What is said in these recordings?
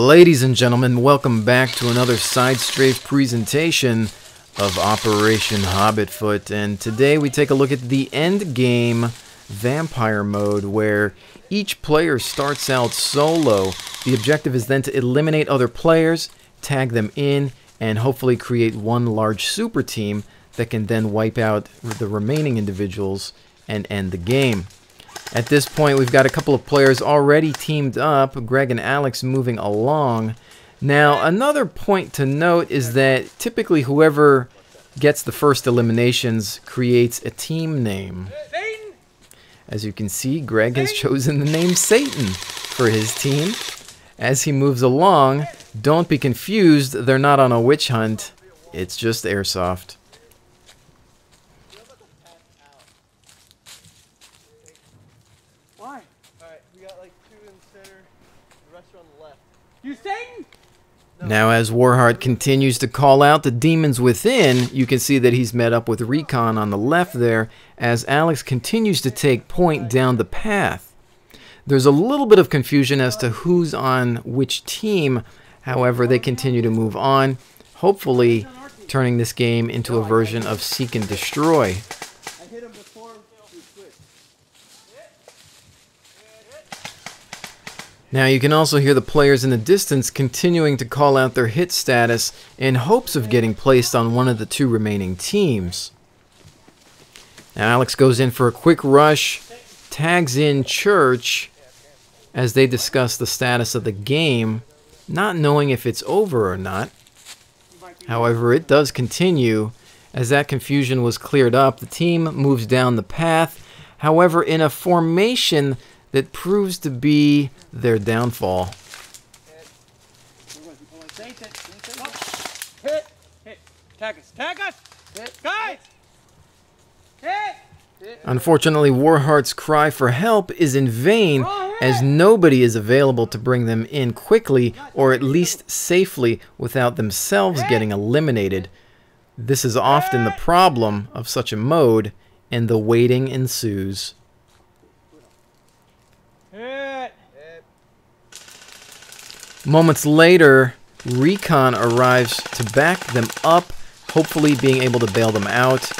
Ladies and gentlemen, welcome back to another SideStrafe presentation of Operation Hobbit Foot. And today we take a look at the end game vampire mode, where each player starts out solo. The objective is then to eliminate other players, tag them in, and hopefully create one large super team that can then wipe out the remaining individuals and end the game. At this point, we've got a couple of players already teamed up, Greg and Alex moving along. Now, another point to note is that typically whoever gets the first eliminations creates a team name. As you can see, Greg has chosen the name Satan for his team. As he moves along, don't be confused, they're not on a witch hunt, it's just Airsoft. Why? Alright, we got like two in the center, the rest are on the left. You Satan? No. Now, as Warheart continues to call out the demons within, you can see that he's met up with Recon on the left there, as Alex continues to take point down the path. There's a little bit of confusion as to who's on which team. However, they continue to move on, hopefully turning this game into a version of Seek and Destroy. I hit him before we switched. Now you can also hear the players in the distance continuing to call out their hit status in hopes of getting placed on one of the two remaining teams. Now Alex goes in for a quick rush, tags in Church as they discuss the status of the game, not knowing if it's over or not. However, it does continue. As that confusion was cleared up, the team moves down the path, however in a formation that proves to be their downfall. Hit! Hit! Tag us! Tag us! Hit! Guys! Hit! Unfortunately, Warheart's cry for help is in vain, as nobody is available to bring them in quickly or at least safely without themselves getting eliminated. This is often the problem of such a mode, and the waiting ensues. Hit! Moments later, Recon arrives to back them up, hopefully being able to bail them out,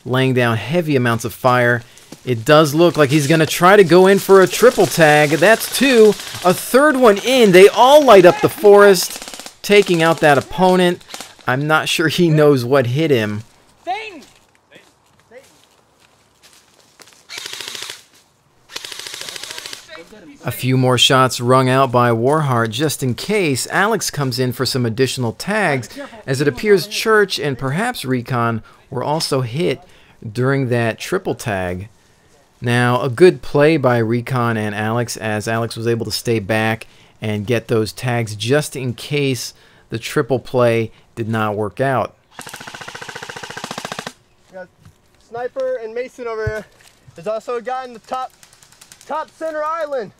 laying down heavy amounts of fire. It does look like he's going to try to go in for a triple tag. That's two. A third one in. They all light up the forest, taking out that opponent. I'm not sure he knows what hit him. Satan! A few more shots rung out by Warheart just in case. Alex comes in for some additional tags, as it appears Church and perhaps Recon were also hit during that triple tag. Now, a good play by Recon and Alex, as Alex was able to stay back and get those tags just in case the triple play did not work out. We got Sniper and Mason over here. There's also a guy in the top center island.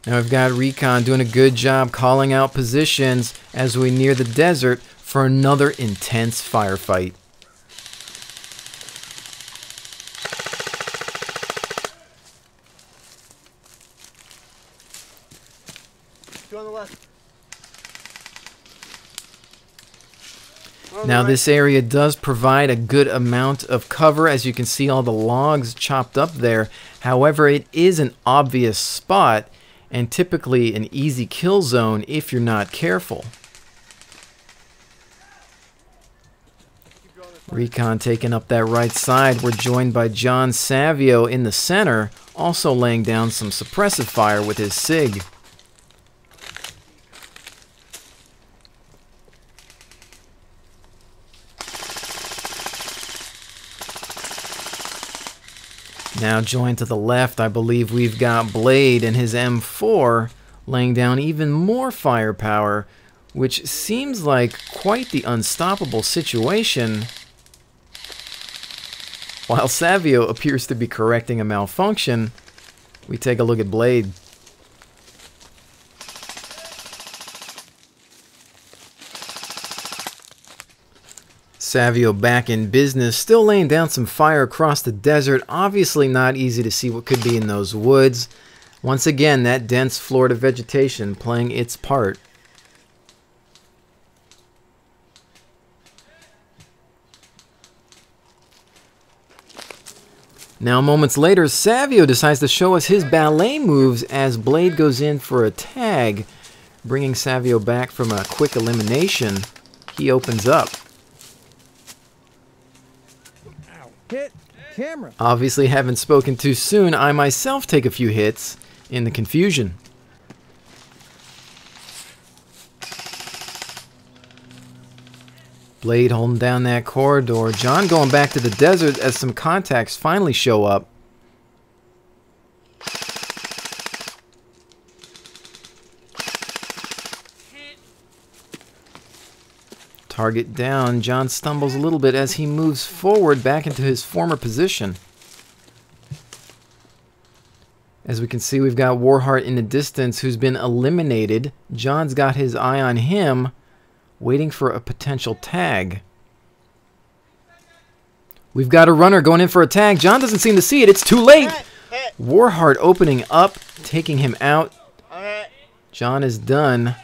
Now we've got Recon doing a good job calling out positions as we near the desert for another intense firefight. Two on the left. Now this area does provide a good amount of cover, as you can see all the logs chopped up there. However, it is an obvious spot and typically an easy kill zone if you're not careful. Recon taking up that right side. We're joined by John Savio in the center, also laying down some suppressive fire with his SIG. Now joined to the left, I believe we've got Blade and his M4 laying down even more firepower, which seems like quite the unstoppable situation. While Savio appears to be correcting a malfunction, we take a look at Blade. Savio back in business, still laying down some fire across the desert. Obviously not easy to see what could be in those woods. Once again, that dense Florida vegetation playing its part. Now, moments later, Savio decides to show us his ballet moves as Blade goes in for a tag, bringing Savio back from a quick elimination. He opens up. Ow. Hit camera. Obviously, having spoken too soon, I myself take a few hits in the confusion. Blade holding down that corridor. John going back to the desert as some contacts finally show up. Target down. John stumbles a little bit as he moves forward back into his former position. As we can see, we've got Warheart in the distance who's been eliminated. John's got his eye on him, waiting for a potential tag. We've got a runner going in for a tag. John doesn't seem to see it. It's too late. Warheart opening up, taking him out. John is done.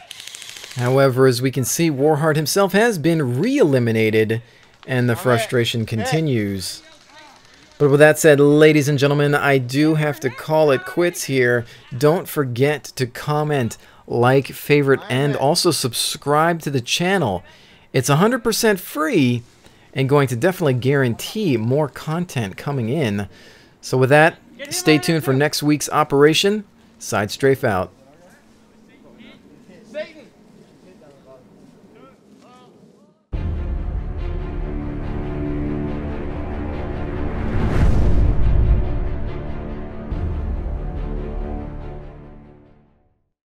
However, as we can see, Warheart himself has been re-eliminated, and the frustration continues. But with that said, ladies and gentlemen, I do have to call it quits here. Don't forget to comment, like, favorite, and also subscribe to the channel. It's 100% free and going to definitely guarantee more content coming in. So with that, stay tuned for next week's operation. SideStrafe out.